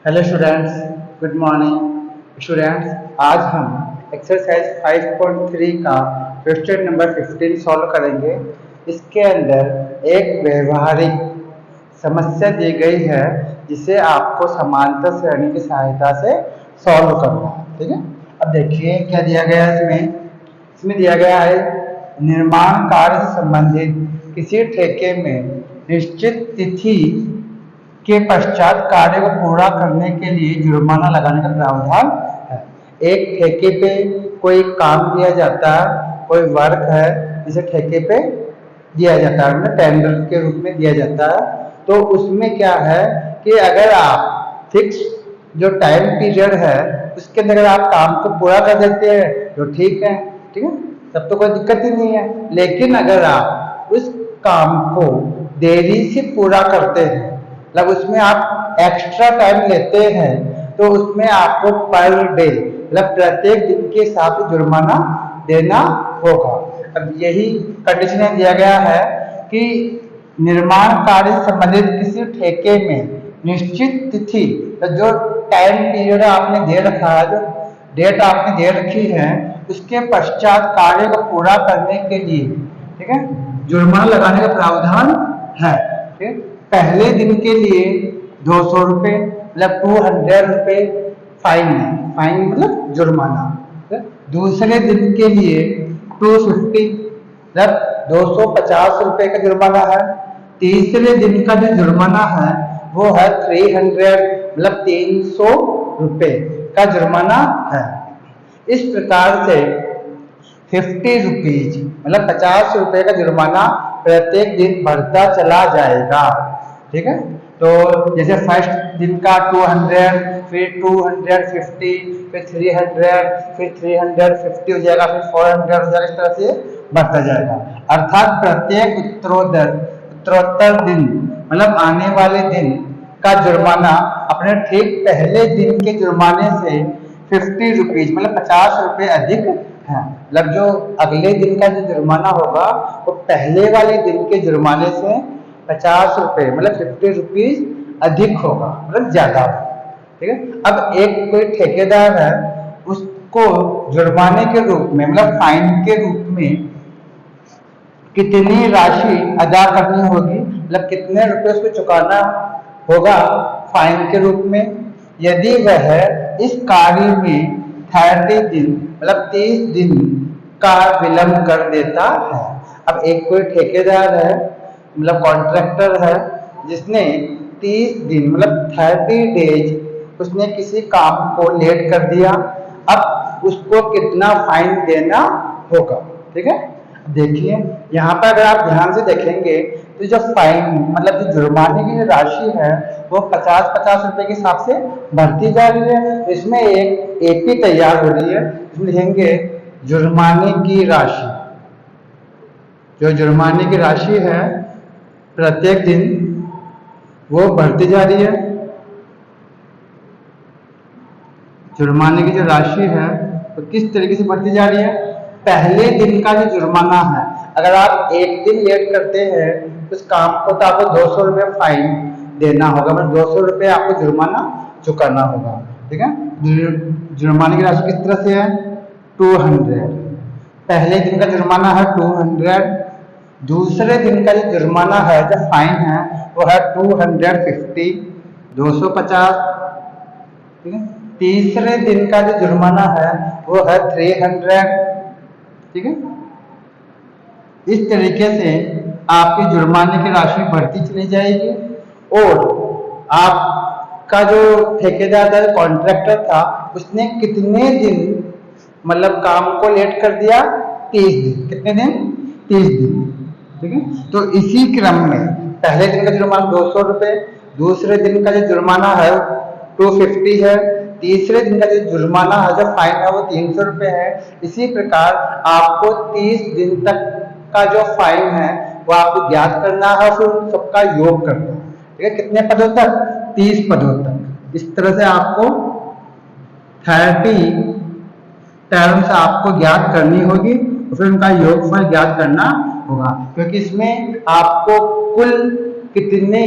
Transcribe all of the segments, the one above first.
Hello students, good morning students. आज हम exercise 5.3 का क्वेश्चन नंबर 15 सॉल्व करेंगे। इसके अंदर एक व्यवहारिक समस्या दी गई है जिसे आपको समांतर श्रेणी की सहायता से सॉल्व करना है। ठीक है, अब देखिए क्या दिया गया है। इसमें दिया गया है निर्माण कार्य से संबंधित किसी ठेके में निश्चित तिथि के पश्चात कार्य को पूरा करने के लिए जुर्माना लगाने का प्रावधान है। एक ठेके पे कोई काम दिया जाता है, कोई वर्क है जिसे ठेके पे दिया जाता है, मतलब टेंडर के रूप में दिया जाता है। तो उसमें क्या है कि अगर आप फिक्स जो टाइम पीरियड है उसके अंदर अगर आप काम को पूरा कर देते हैं तो ठीक है, ठीक है, तब तो कोई दिक्कत ही नहीं है। लेकिन अगर आप उस काम को देरी से पूरा करते हैं, मतलब उसमें आप एक्स्ट्रा टाइम लेते हैं, तो उसमें आपको पर डे मतलब प्रत्येक दिन के हिसाब से जुर्माना देना होगा। अब यही कंडीशन दिया गया है कि निर्माण कार्य से संबंधित किसी ठेके में निश्चित तिथि, तो जो टाइम पीरियड आपने दे रखा है, जो डेट आपने दे रखी है, उसके पश्चात कार्य को पूरा करने के लिए, ठीक है, जुर्माना लगाने का प्रावधान है। ठीक है, पहले दिन के लिए 200 रुपये मतलब 200 रुपये फाइन है। फाइन मतलब जुर्माना। दूसरे दिन के लिए 250 मतलब 250 रुपये का जुर्माना है। तीसरे दिन का जो जुर्माना है वो है 300 मतलब 300 रुपये का जुर्माना है। इस प्रकार से 50 रुपीज मतलब 50 रुपये का जुर्माना प्रत्येक दिन बढ़ता चला जाएगा। ठीक है, तो जैसे फर्स्ट दिन का 200, फिर 250, फिर 300, फिर 350 हो जाएगा, फिर 400 हो जाएगा, इस तरह से बढ़ता जाएगा। अर्थात प्रत्येक उत्तरोत्तर दिन मतलब आने वाले दिन का जुर्माना अपने ठीक पहले दिन के जुर्माने से 50 रुपीज मतलब 50 रुपये अधिक है। मतलब जो अगले दिन का जो जुर्माना होगा वो पहले वाले दिन के जुर्माने से 50 रुपये मतलब 50 रुपीज अधिक होगा, मतलब ज्यादा होगा। ठीक है, अब एक कोई ठेकेदार है, उसको जुर्माने के रूप में मतलब फाइन के रूप में कितनी राशि अदा करनी होगी, मतलब कितने रुपए उसको चुकाना होगा फाइन के रूप में, यदि वह इस कार्य में 30 दिन मतलब 30 दिन का विलंब कर देता है। अब एक कोई ठेकेदार है मतलब कॉन्ट्रैक्टर है जिसने 30 दिन मतलब 30 डेज उसने किसी काम को लेट कर दिया, अब उसको कितना फाइन देना होगा। ठीक है, देखिए यहाँ पर अगर आप ध्यान से देखेंगे तो जो फाइन मतलब जो जुर्माने की जो राशि है वो 50-50 रुपए के हिसाब से बढ़ती जा रही है। इसमें एक एपी तैयार हो रही है, इसमें लिखेंगे जुर्माने की राशि। जो जुर्माने की राशि है प्रत्येक दिन वो बढ़ती जा रही है। जुर्माने की जो राशि है तो किस तरीके से बढ़ती जा रही है, पहले दिन का जो जुर्माना है, अगर आप एक दिन लेट करते हैं उस काम को तो आपको 200 रुपये फाइन देना होगा, मतलब 200 रुपये आपको जुर्माना चुकाना होगा। ठीक है, जुर्माने की राशि किस तरह से है 200, पहले दिन का जुर्माना है 200, दूसरे दिन का जो जुर्माना है जो फाइन है वो है 250 250। ठीक है, तीसरे दिन का जो जुर्माना है वो है 300। ठीक है, इस तरीके से आपकी जुर्माने की राशि बढ़ती चली जाएगी और आपका जो ठेकेदार था, कॉन्ट्रैक्टर था, उसने कितने दिन मतलब काम को लेट कर दिया 30 दिन। कितने दिन 30 दिन। ठीक है, तो इसी क्रम में पहले दिन का जुर्माना 200 रुपये, दूसरे दिन का जो जुर्माना है 250 है, तीसरे दिन का जो जुर्माना है जो फाइन है वो 300 रुपये है। इसी प्रकार आपको 30 दिन तक का जो फाइन है वो आपको ज्ञात करना है, फिर सबका योग करना है। ठीक है, कितने पदों तक 30 पदों तक। इस तरह से आपको 30 टर्म्स आपको ज्ञात करनी होगी और फिर उनका योगफल ज्ञात करना होगा, क्योंकि इसमें आपको कुल कितने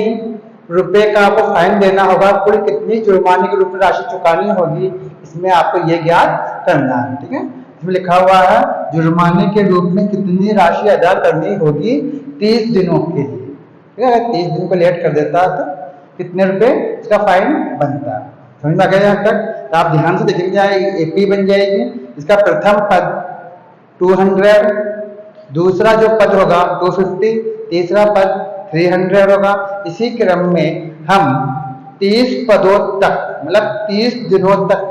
रुपए का आपको फाइन देना होगा, कुल कितनी जुर्माने की रुपए राशि चुकानी होगी, इसमें आपको ये ज्ञात करना है। ठीक है, इसमें लिखा हुआ है जुर्माने के रूप में कितनी राशि अदा करनी होगी 30 दिनों के लिए। ठीक है, अगर 30 दिन को लेट कर देता है तो कितने रुपए इसका फाइन बनता है। समझ में आ गया यहाँ तक? तो आप ध्यान से देखेंगे, एपी बन जाएगी। इसका प्रथम पद 200, दूसरा जो पद होगा 250, तीसरा पद 300 होगा। इसी क्रम में हम 30 पदों तक मतलब 30 दिनों तक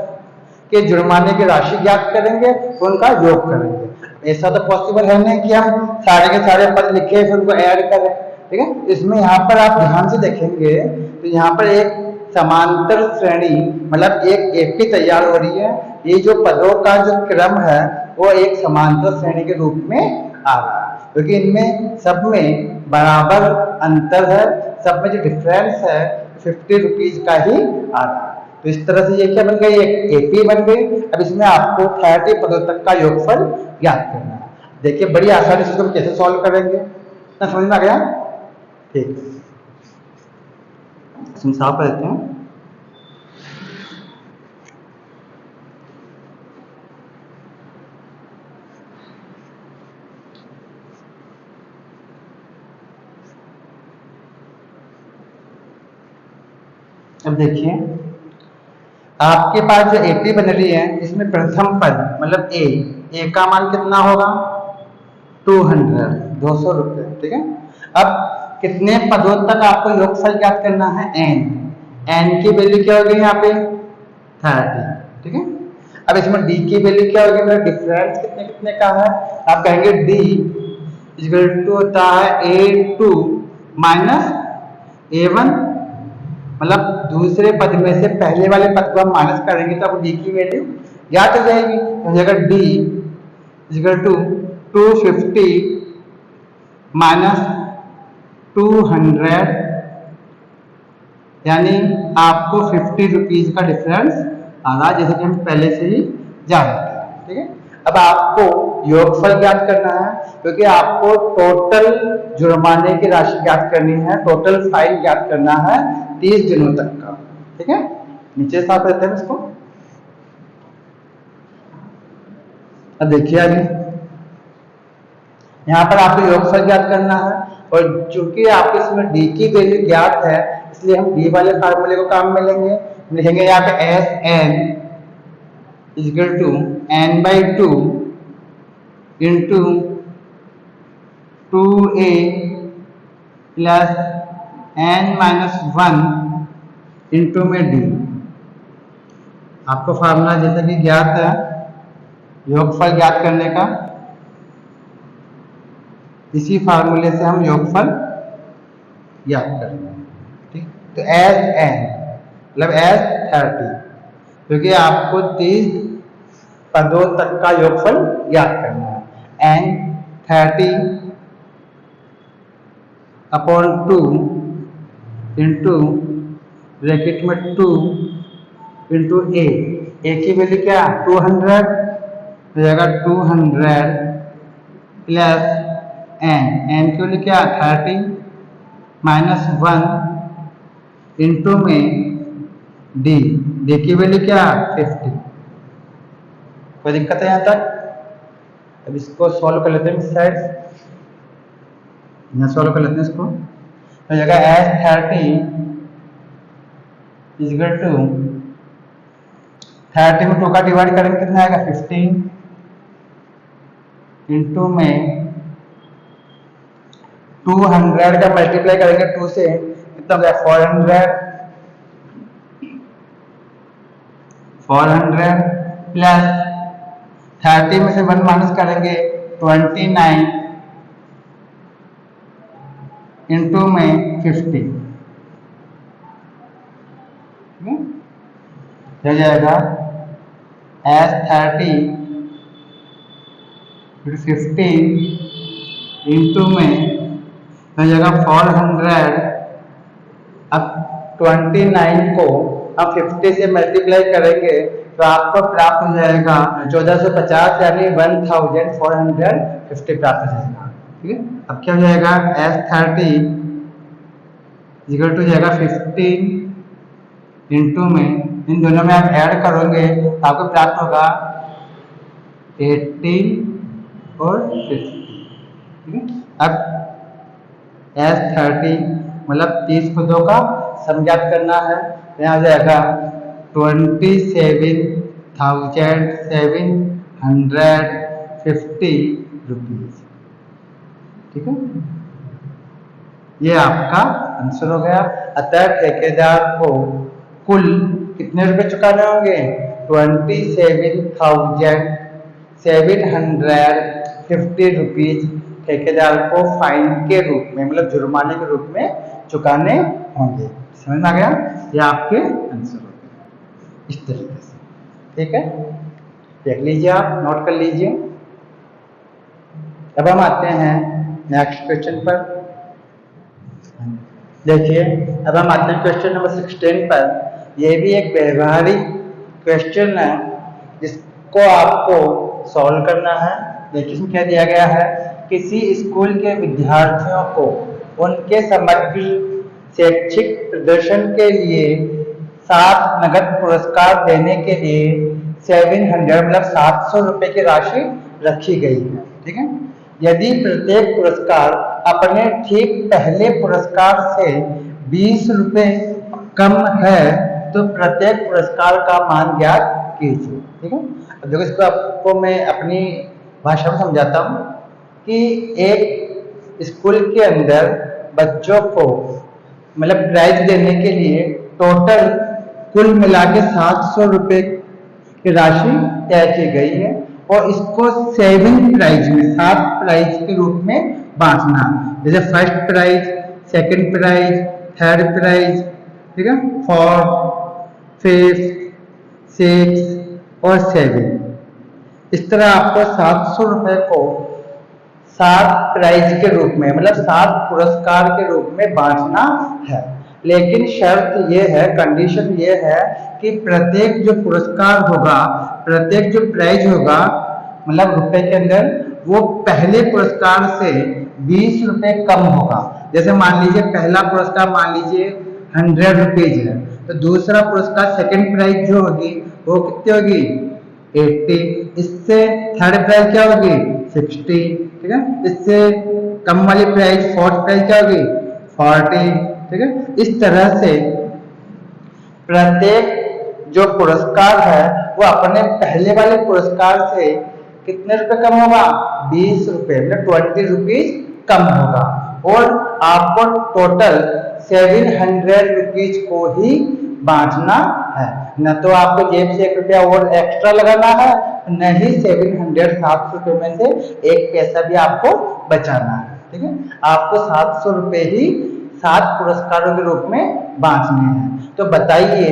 के जुर्माने की राशि ज्ञात करेंगे, तो उनका योग करेंगे। ऐसा तो पॉसिबल है नहीं कि हम सारे के सारे पद लिखे फिर उनको ऐड करें। ठीक है, इसमें यहाँ पर आप ध्यान से देखेंगे तो यहाँ पर एक समांतर श्रेणी मतलब एक एपी तैयार हो रही है। ये जो पदों का जो क्रम है वो एक समांतर श्रेणी के रूप में आ रहा है, क्योंकि इनमें सब में बराबर अंतर है, सब में जो डिफरेंस है 50 रुपीज का ही आ रहा है। तो इस तरह से ये क्या बन गई, एक एपी बन गई। अब इसमें आपको 30 पदों तक का योगफल ज्ञात करना है। देखिए बड़ी आसानी से इसको कैसे सॉल्व करेंगे, ना समझ में आ गया? ठीक, इसमें साफ कर देते हैं। अब देखिए आपके पास जो एपी बन रही है इसमें प्रथम पद मतलब ए का मान कितना होगा 200, 200 रुपये। ठीक है, अब कितने पदों तक आपको योगफल ज्ञात करना है, एन की वैल्यू क्या होगी यहाँ पे 30। ठीक है, अब इसमें डी की वैल्यू क्या होगी, मेरा डिफरेंस कितने कितने का है, आप कहेंगे डी इक्वल टू होता है A2 माइनस A1, मतलब दूसरे पद में से पहले वाले पद को हम माइनस करेंगे तो आपको डी की वैल्यू ज्ञात हो जाएगी। तो अगर डी इक्वल टू 250 माइनस 200 यानी आपको 50 रुपीज का डिफरेंस आ रहा है, जैसे कि हम पहले से ही जानते हैं। ठीक है, अब आपको योगफल ज्ञात करना है, क्योंकि आपको टोटल जुर्माने की राशि ज्ञात करनी है, टोटल फाइन ज्ञात करना है 30 दिनों तक का। ठीक है, नीचे साफ रहते हैं इसको। अब देखिए आगे यहाँ पर आपको योगफल ज्ञात करना है, और चूंकि आपको इसमें डी की वैल्यू ज्ञात है इसलिए हम डी वाले फार्मूले को काम में लेंगे। लिखेंगे यहाँ पे S N equal to n/2 into 2a plus n-1 into में डी। आपको फार्मूला जैसा कि ज्ञात है योगफल ज्ञात करने का, इसी फार्मूले से हम योगफल ज्ञात करेंगे। ठीक, तो एस एन मतलब एस 30, क्योंकि आपको 30 पदों तक का योगफल ज्ञात करना है। एन 30 अपॉन 2 इंटू ब्रैकेट में 2 इंटू ए की वैल्यू क्या 200 हो जाएगा, 200 प्लस एन की वैल्यू क्या 30 माइनस 1 इंटू में डी की वैल्यू क्या 50। कोई दिक्कत है यहाँ तक? अब इसको सॉल्व कर लेते हैं इस साइड, यहाँ सॉल्व कर लेते हैं इसको। तो जगह एस 30 इक्वल टू 30 में 2 का डिवाइड करेंगे कितना आएगा 15 इंटू में 200 का मल्टीप्लाई करेंगे 2 से कितना हो जाए 400 प्लस 30 में से 1 माइनस करेंगे 29 इंटू में 50 हो जाएगा एस 30 फिर 15 इंटू में हो जाएगा 400। अब 29 को आप 50 से मल्टीप्लाई करेंगे तो आपको प्राप्त हो जाएगा 1450 यानी 1450 प्राप्त हो जाएगा। ठीक है, अब क्या हो जाएगा एस 30 इक्वल टू जाएगा 15 इंटू में इन दोनों में आप ऐड करोगे तो आपको प्राप्त होगा 18 और 50। ठीक है, अब S30 मतलब 30 पदों का सम ज्ञात करना है। यहाँ आ जाएगा 27,750 रुपीज। ठीक है, ये आपका आंसर हो गया। अतः ठेकेदार को कुल कितने रुपए चुकाने होंगे? 27,750 रुपीज ठेकेदार को फाइन के रूप में मतलब जुर्माने के रूप में चुकाने होंगे। समझ में आ गया? ये आपके आंसर हो गए इस तरीके से। ठीक है, देख लीजिए, आप नोट कर लीजिए। अब हम आते हैं नेक्स्ट क्वेश्चन पर। देखिए, अब हम आते हैं क्वेश्चन नंबर 16 पर। यह भी एक व्यवहारिक क्वेश्चन है जिसको आपको सॉल्व करना है। देखिए, इसमें क्या दिया गया है? किसी स्कूल के विद्यार्थियों को उनके समग्र शैक्षिक प्रदर्शन के लिए 7 नगद पुरस्कार देने के लिए 700 मतलब 700 रुपए की राशि रखी गई है। ठीक है, यदि प्रत्येक पुरस्कार अपने ठीक पहले पुरस्कार से 20 रुपए कम है तो प्रत्येक पुरस्कार का मान ज्ञात कीजिए। ठीक है, अब देखो, इसको आपको मैं अपनी भाषा में समझाता हूँ कि एक स्कूल के अंदर बच्चों को मतलब प्राइज देने के लिए टोटल कुल मिला के 700 रुपए की राशि तय की गई है और इसको 7 प्राइज में 7 प्राइज के रूप में बांटना। जैसे first prize, second prize, third prize, ठीक है, फोर्थ, फिफ्थ, 6 और 7। इस तरह आपको 700 रुपए को 7 प्राइज के रूप में मतलब 7 पुरस्कार के रूप में बांटना है। लेकिन शर्त यह है, कंडीशन यह है कि प्रत्येक जो पुरस्कार होगा, प्रत्येक जो प्राइज होगा मतलब रुपए के अंदर, वो पहले पुरस्कार से 20 रुपए कम होगा। जैसे मान लीजिए पहला पुरस्कार मान लीजिए 100 रुपीज है, तो दूसरा पुरस्कार सेकंड प्राइज जो होगी वो कितनी होगी? 80। इससे थर्ड प्राइज क्या होगी? 60। ठीक है, इससे कम वाली प्राइज फोर्थ प्राइज क्या होगी? 40। ठीक है, इस तरह से प्रत्येक जो पुरस्कार है वो अपने पहले वाले पुरस्कार से कितने रुपए कम होगा? 20 रुपए मतलब 20 रुपीज कम होगा। और आपको टोटल 700 रुपीज को ही बांटना है। न तो आपको जेब से 1 रुपया और एक्स्ट्रा लगाना है, न ही 700 रुपए में से 1 पैसा भी आपको बचाना है। ठीक है, आपको 700 रुपए ही 7 पुरस्कारों के रूप में बांटने हैं। तो बताइए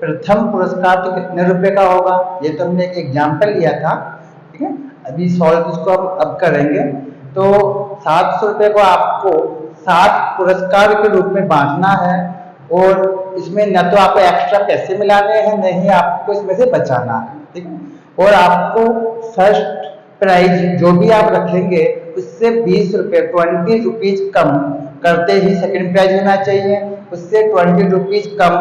प्रथम पुरस्कार तो कितने रुपए का होगा? ये तो हमने एक एग्जाम्पल लिया था। ठीक है, अभी सॉल्व इसको हम अब करेंगे। तो 700 रुपए को आपको 7 पुरस्कार के रूप में बांटना है और इसमें न तो आपको एक्स्ट्रा पैसे मिलाने हैं, न ही आपको इसमें से बचाना है। ठीक है, और आपको फर्स्ट प्राइज जो भी आप रखेंगे उससे 20 रुपए 20 रुपीज कम करते ही सेकंड प्राइज होना चाहिए, उससे 20 रुपीज कम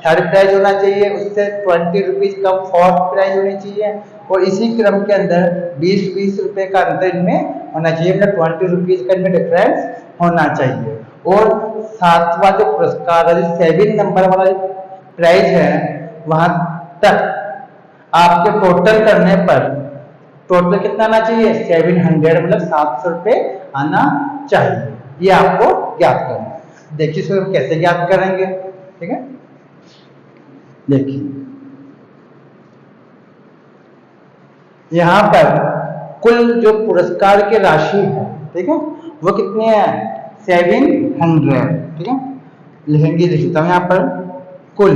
थर्ड प्राइज होना चाहिए, उससे 20 रुपीज कम फोर्थ प्राइज होनी चाहिए और इसी क्रम के अंदर 20-20 रुपए का अंतर इनमें होना चाहिए, मतलब 20 रुपीज का इनमें डिफरेंस होना चाहिए। और 7वां जो पुरस्कार है, 7 नंबर वाला प्राइज है, वहां तक आपके टोटल करने पर टोटल कितना आना चाहिए? 700 मतलब 700 रुपए आना चाहिए। ये आपको ज्ञात करना है। देखिए इसको कैसे ज्ञात करेंगे। ठीक है, देखिए यहां पर कुल जो पुरस्कार की राशि है, ठीक है, वो कितनी है? 700। ठीक है, लिखेंगे, लिखता हूं यहां पर कुल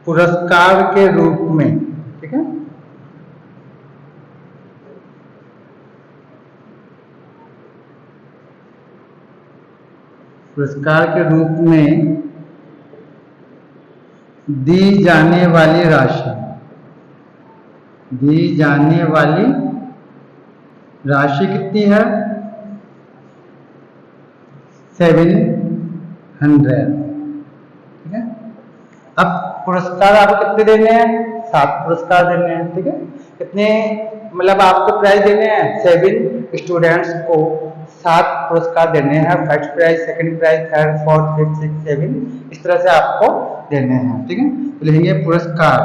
पुरस्कार के रूप में। ठीक है, पुरस्कार के रूप में दी जाने वाली राशि, दी जाने वाली राशि कितनी है? 700। 100, ठीक है। अब पुरस्कार आपको कितने देने हैं? 7 पुरस्कार देने हैं, ठीक है। कितने मतलब आपको प्राइज देने हैं? 7 स्टूडेंट्स को 7 पुरस्कार देने हैं। First prize, second prize, third, fourth, fifth, six, 7 इस तरह से आपको देने हैं, ठीक है। तो लिखेंगे पुरस्कार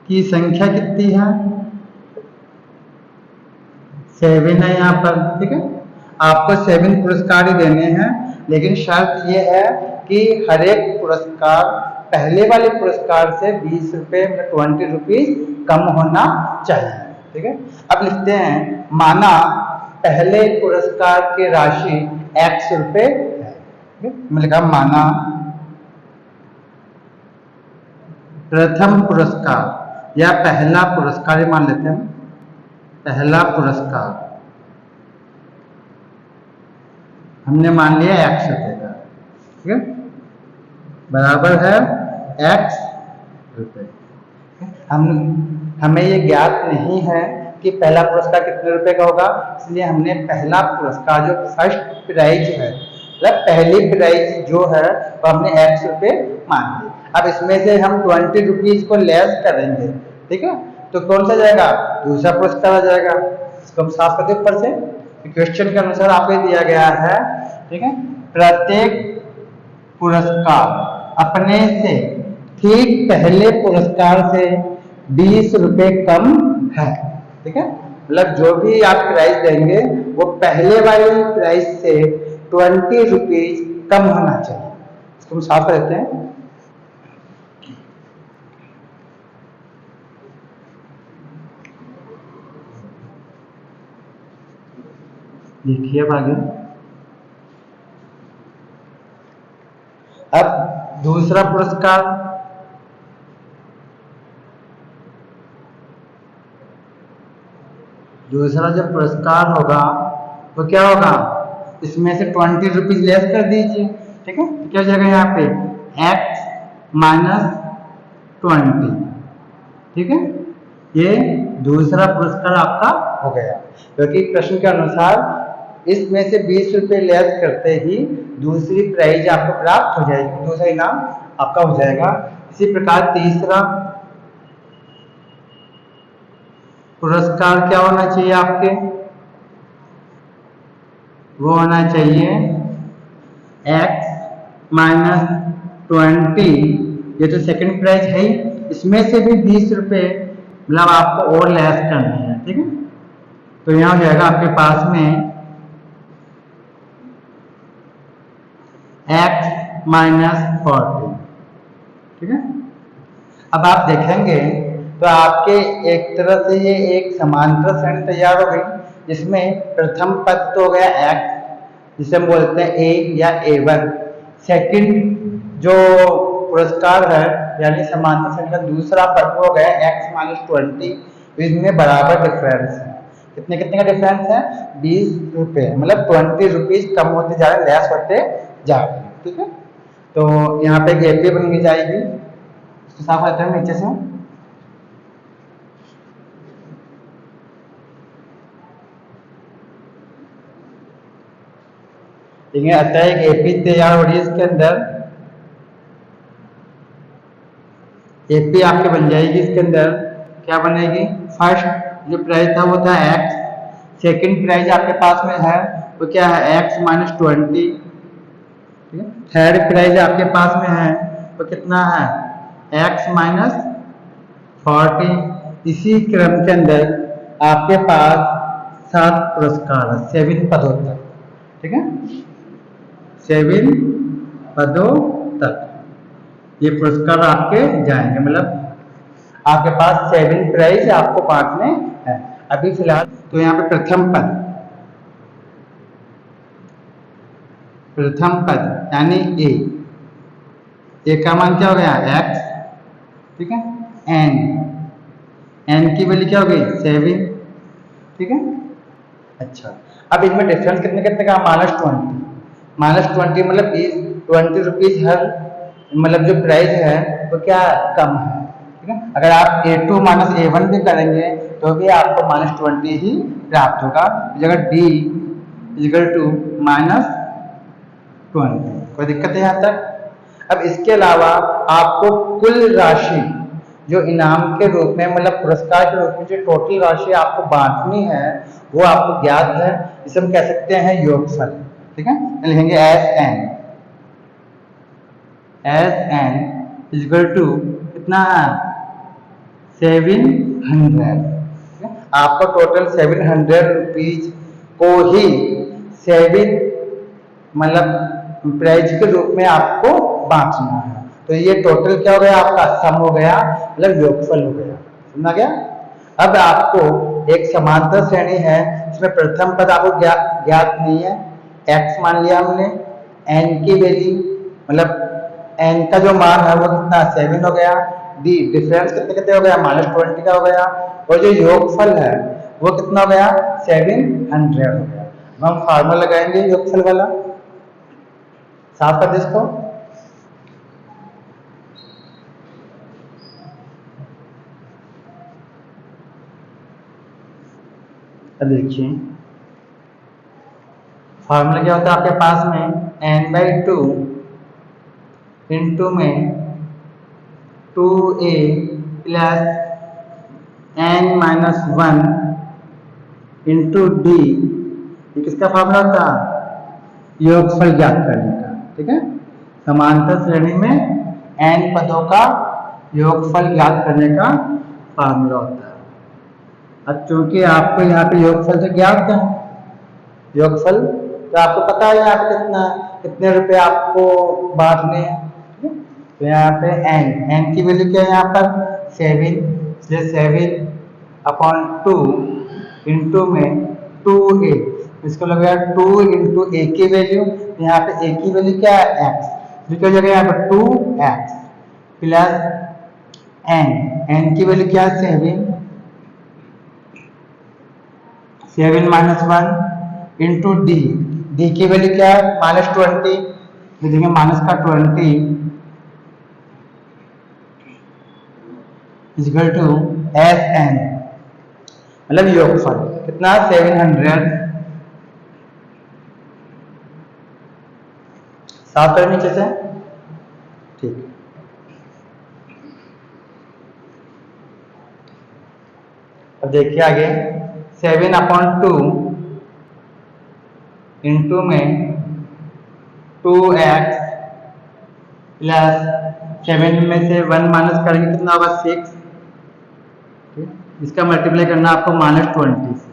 की संख्या कितनी है? 7 है यहाँ पर, ठीक है। आपको 7 पुरस्कार ही देने हैं, लेकिन शर्त ये है कि हर एक पुरस्कार पहले वाले पुरस्कार से 20 रुपये मतलब 20 रुपीज कम होना चाहिए, ठीक है। अब लिखते हैं, माना पहले पुरस्कार की राशि x रुपये है, मैंने कहा माना प्रथम पुरस्कार या पहला पुरस्कार ही मान लेते हैं, पहला पुरस्कार हमने मान लिया x रुपये का, ठीक है, बराबर है x रुपये। हमें ये ज्ञात नहीं है कि पहला पुरस्कार कितने रुपए का होगा, इसलिए हमने पहला पुरस्कार जो फर्स्ट प्राइज है मतलब पहली प्राइज जो है वो हमने x रुपये मान ली। अब इसमें से हम 20 रुपीज को लेस करेंगे, ठीक है, तो कौन सा जाएगा? दूसरा पुरस्कार आ जाएगा। इसको हम साफ करते ऊपर से, क्वेश्चन के अनुसार आपको दिया गया है, ठीक है, प्रत्येक पुरस्कार अपने से ठीक पहले पुरस्कार से 20 रुपये कम है, ठीक है। मतलब जो भी आप प्राइस देंगे वो पहले वाली प्राइस से 20 रुपीज कम होना चाहिए। इसको हम साफ करते हैं। देखिए अब आगे, अब दूसरा पुरस्कार, दूसरा जो पुरस्कार होगा वो क्या होगा? इसमें से 20 रुपीज लेस कर दीजिए, ठीक है। क्या हो जाएगा यहाँ पे? x माइनस 20, ठीक है। ये दूसरा पुरस्कार आपका हो गया, क्योंकि प्रश्न के अनुसार इसमें से 20 रुपये लेस करते ही दूसरी प्राइज आपको प्राप्त हो जाएगी, दूसरा इनाम आपका हो जाएगा। इसी प्रकार तीसरा पुरस्कार क्या होना चाहिए आपके? वो होना चाहिए x माइनस 20, ये तो सेकंड प्राइज है, इसमें से भी 20 रुपये मतलब आपको और लेस करने हैं, ठीक है। तो यहाँ हो जाएगा आपके पास में x माइनस 40, ठीक है। अब आप देखेंगे तो आपके एक तरह से ये एक समांतर श्रेणी तैयार हो गई, जिसमें प्रथम पद तो हो गया x, जिसे हम बोलते हैं a या a1। सेकंड जो पुरस्कार है यानी समांतर श्रेणी का दूसरा पद हो गया x माइनस 20। इनमें बराबर डिफरेंस है। कितने कितने का डिफरेंस है? 20 रुपये, मतलब 20 रुपीज कम होते जा रहे, लेस होते जा रहे हैं, ठीक है। तो यहाँ पे एक एपी बन जाएगी, इसको साफ करते हैं नीचे से। ठीक है, अतः एक एपी तैयार हो रही है, इसके अंदर एपी आपके बन जाएगी। इसके अंदर क्या बनेगी? फर्स्ट जो प्राइस था वो था x, सेकंड प्राइस आपके पास में है तो क्या है? x माइनस 20, ठीक है। थर्ड प्राइस आपके पास में है तो कितना है? x minus 40। इसी क्रम के अंदर आपके पास 7 पुरस्कार है, 7 पदों तक, ठीक है, 7 पदों तक ये पुरस्कार आपके जाएंगे, मतलब आपके पास 7 प्राइज आपको बांटने हैं अभी फिलहाल। तो यहाँ पे प्रथम पद यानी ए का मान क्या हो गया? x, ठीक है। n की वैल्यू क्या हो गई? 7, ठीक है। अच्छा, अब इसमें डिफरेंस कितने कितने का? -20 मतलब 20 रुपीज हर मतलब जो प्राइस है वो क्या कम है, ठीक है। अगर आप A2 माइनस A1 भी करेंगे तो भी आपको -20 ही प्राप्त होगा। जगह d इक्वल टू -20। कोई दिक्कत है यहाँ तक? अब इसके अलावा आपको कुल राशि जो इनाम के रूप में मतलब पुरस्कार के रूप में जो टोटल राशि आपको बांटनी है वो आपको ज्ञात है। इसे हम कह सकते हैं योगफल। ठीक है, लिखेंगे एस एन इक्वल टू कितना है 700। आपको टोटल 700 रुपीज को ही 7 मतलब प्राइज के रूप में आपको बांटना है। तो ये टोटल क्या हो गया आपका सम हो गया मतलब योगफल हो गया। समझा गया? अब आपको एक समांतर श्रेणी है जिसमें प्रथम पद आपको ज्ञात नहीं है। x मान लिया हमने, n की वैल्यू मतलब n का जो मान है वो कितना 7 हो गया। d डिफरेंस कितने कितने हो गया -20 का हो गया। और जो योगफल है वो कितना हो गया 700 हो गया। अब हम फार्मूला लगाएंगे योगफल वाला। साफ कर दे इसको। अब देखिए फार्मूला क्या होता है आपके पास में n/2 इंटू में 2a plus n-1 into d। ये किसका फार्मूला होता है योगफल ज्ञात करने का। ठीक है, समांतर श्रेणी में n पदों का योगफल ज्ञात करने का फार्मूला होता है। अब चूंकि आपको यहाँ पे योगफल तो ज्ञात है, योगफल तो आपको पता है यहाँ पे कितने रुपए आपको बांटने हैं। तो यहाँ पे n की वैल्यू क्या है यहाँ पर 7, इसलिए 7/2 इंटू में 2a। इसको लग गया 2 इंटू a की वैल्यू। यहाँ पे a की वैल्यू क्या है x, जो क्या जगह यहाँ पर 2x प्लस n की वैल्यू क्या है 7 इंटू d की वैल्यू क्या है -20। लिखेंगे -20 इक्वल टू Sn मतलब योगफल कितना 700। साफ करें नीचे से। ठीक, अब देखिए आगे 7/2 इंटू में 2x प्लस 7 में से 1 माइनस करेंगे कितना होगा 6। इसका मल्टीप्लाई करना आपको -20 से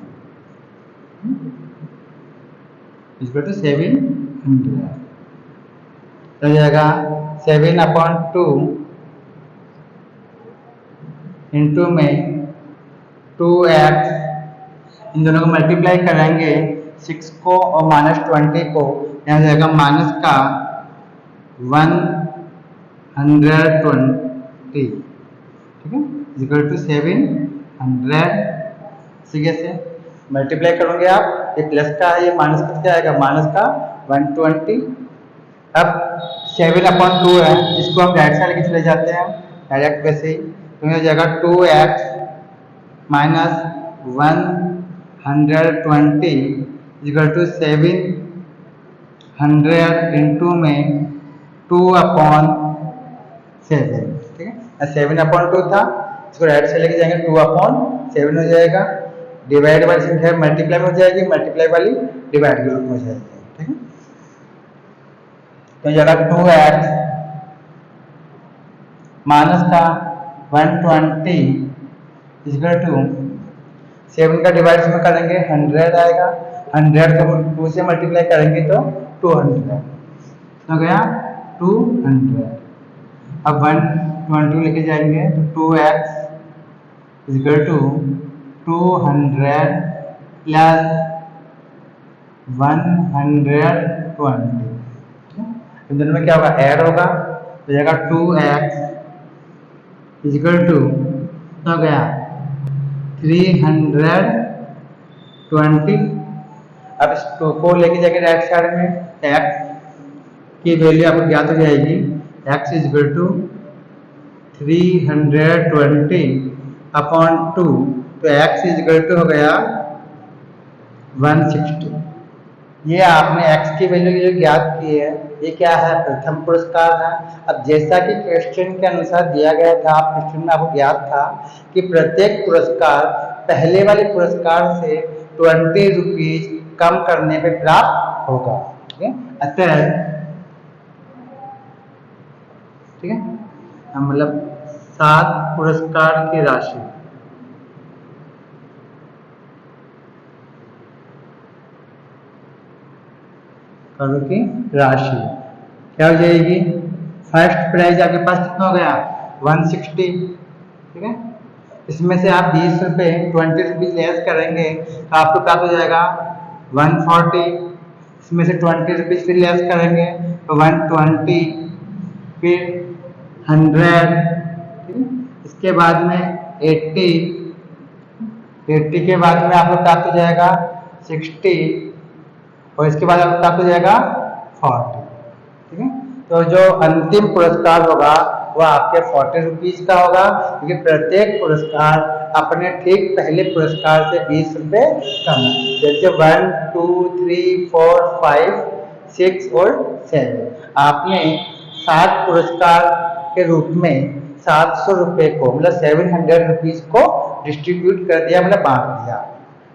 इक्वल टू 700 हो जाएगा। 7/2 इंटू में 2x, इन दोनों को मल्टीप्लाई करेंगे 6 को और -20 को, यहाँ जाएगा माइनस का 120। ठीक है, इक्वल टू 700। सीधे से मल्टीप्लाई करोगे आप, ये प्लस का है ये माइनस का क्या आएगा माइनस का 120। अब 7/2 है, इसको हम राइट साइड लेके चले जाते हैं डायरेक्ट वैसे ही। तो हो जाएगा 2x minus 120 equal to 700 into में 2/7। ठीक है, 7/2 था, इसको राइट साइड लेके जाएंगे 2/7 हो जाएगा। डिवाइड वाली संख्या मल्टीप्लाई में हो जाएगी, मल्टीप्लाई वाली डिवाइड के रूप में हो जाएगी। ठीक है, तो जरा 2x माइनस का 120 इक्वल टू 7 का डिवाइड में करेंगे 100 आएगा। 100 को 2 से मल्टीप्लाई करेंगे तो 200 हो गया 200। अब 120 लेके जाएंगे तो 2x इक्वल टू 200 प्लस 120। इन दोनों में क्या होगा ऐड होगा, तो जाएगा 2x इक्वल टू हो गया 320। अब इस 2 को लेके जाके राइट साइड में x की वैल्यू आपको ज्ञात हो जाएगी। x इज इक्वल टू 320/2 तो x इक्वल टू हो गया 160। ये आपने x की वैल्यू जो ज्ञात की है, ये क्या है, प्रथम पुरस्कार है। अब जैसा कि क्वेश्चन के अनुसार दिया गया था, क्वेश्चन में आपको ज्ञात था कि प्रत्येक पुरस्कार पहले वाले पुरस्कार से 20 रुपीज कम करने पे प्राप्त होगा। ठीक है, अतः ठीक है, मतलब 7 पुरस्कार की राशि करोड़ की राशि क्या हो जाएगी। फर्स्ट प्राइज आपके पास कितना हो गया 160। ठीक है, इसमें से आप 20 रुपये 20 रुपीज लेस करेंगे तो आपको प्राप्त हो जाएगा 140। इसमें से 20 रुपीज फिर लेस करेंगे तो 120, फिर 100। इसके बाद में 80 के बाद में आपको प्राप्त हो जाएगा 60 और इसके बाद आपको प्राप्त हो जाएगा 40। ठीक है, तो जो अंतिम पुरस्कार होगा वह आपके 40 रुपीज का होगा, क्योंकि प्रत्येक पुरस्कार अपने ठीक पहले पुरस्कार से 20 रुपये कम है। जैसे 1, 2, 3, 4, 5, 6 और 7 आपने 60 पुरस्कार के रूप में 700 रुपये को मतलब 700 रुपीज को डिस्ट्रीब्यूट कर दिया, मतलब बांट दिया।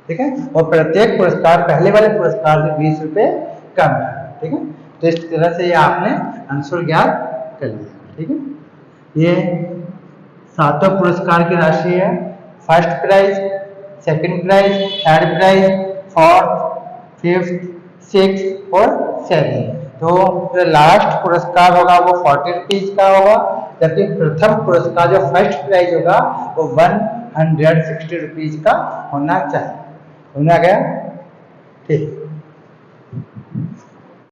ठीक है, और प्रत्येक पुरस्कार पहले वाले पुरस्कार से 20 रुपये कम है। ठीक है, तो इस तरह से ये आपने आंसर ज्ञात कर लिया। ठीक है, ये 7 पुरस्कार की राशि है। First prize, second prize, third prize, fourth, fifth, six और 7। तो लास्ट पुरस्कार होगा वो 40 रुपीज का होगा, जबकि प्रथम पुरस्कार जो फर्स्ट प्राइज होगा वो 160 रुपीज का होना चाहिए। होना गया। ठीक।